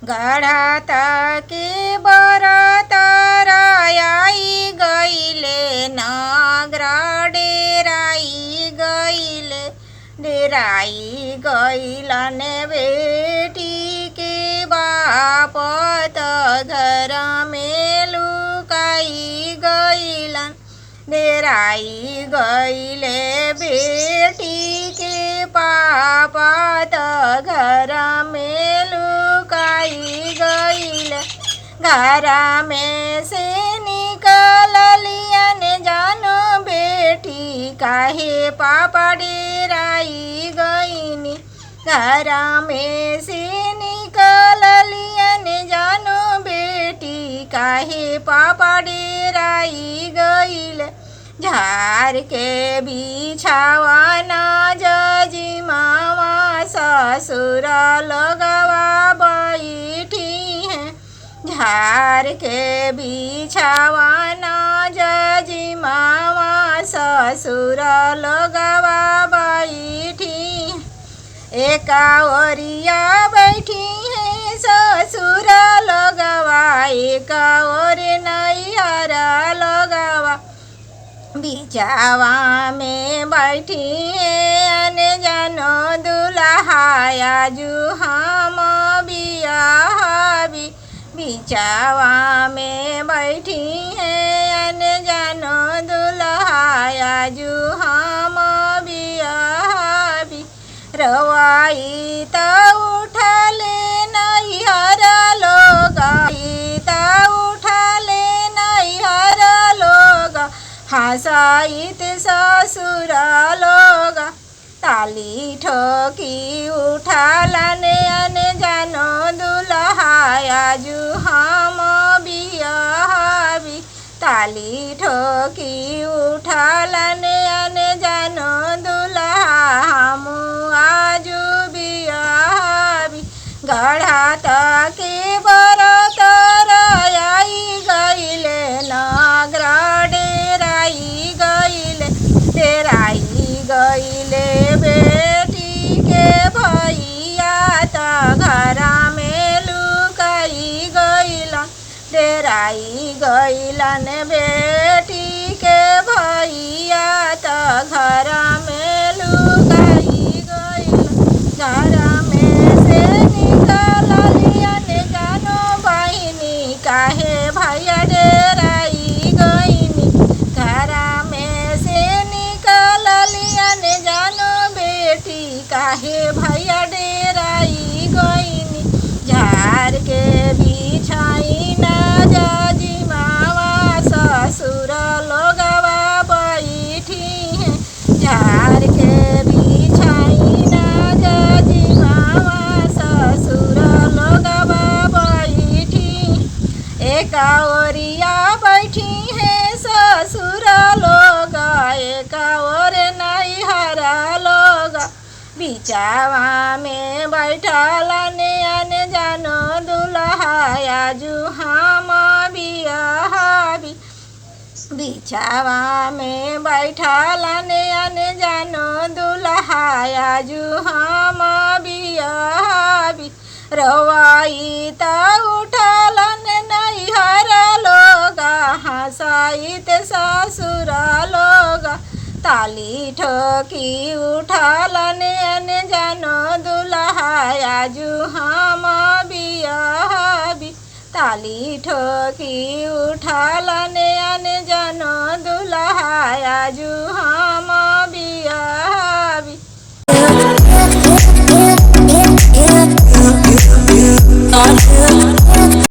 गढ़ात के बरत आई गईले नगरा डेराई गईलन बेटी के बाप त घर में लुकाई गईलन डेराई गईले बेटी के पाप त घर में लुकाई गईले घर में से निकल लियन जानो बेटी काहे पापा डेराई गईनी घर में से निकल लियन जानो बेटी काहे पापा डेराई गईले झार के बिछावा ना जजी मामा ससुर लगवा बैठी हैं झार के बिछावा ना जजी मामा ससुर लगवा बैठी एका ओरिया बैठी है ससुर लगवा एका ओर नैहर लगवा बिछावा में बैठी अन जानो दुल्हाया जू हम बियाहबी बिछावा में बैठी अन जानो दुल्हाया जू हम बियाहबी रवाई त उठले नैहर लोग उठले नैहर लोग हंसाइत ससुर लोग ताली ठोकी उठालन अन जानो दुल्हाया जू हम बियाहबी ताली ठोकी उठालन अन जानो दुल्हा हम आजू बियाहबी गढ़ात के बरत आई गईले नगरा डेराई गईले बेटी के भैया त घर में लुकाई गईलन डेराई गईलन बेटी के भैया त घर में लुकाई गईलन घर में से निकल लियन जानो बहिनी काहे भैया डेराई गईनी घर में से निकल लियन जानो बेटी काहे भैया डेराई गईनी झार के बिछाई न जजी मावा ससुर लोगवा बैठी हैं झार के बिछाई न जजी मावा ससुर लोगवा बैठी एका ओरिया बैठी है ससुर लोग एका ओर नैहर लोग बिछावा में बैठलन अन जानो दुल्हाया जू हम बियाहबी बिछावा में बैठलन अन जानो दुल्हाया जू हम बियाहबी रवाई त उठलन नैहर लोग हंसाइत ससुर लोग ताली ठोकी उठलन अन जानो दुल्हाया जू हम बियाहबी ताली ठोकी उठलन अन जानो दुल्हाया जू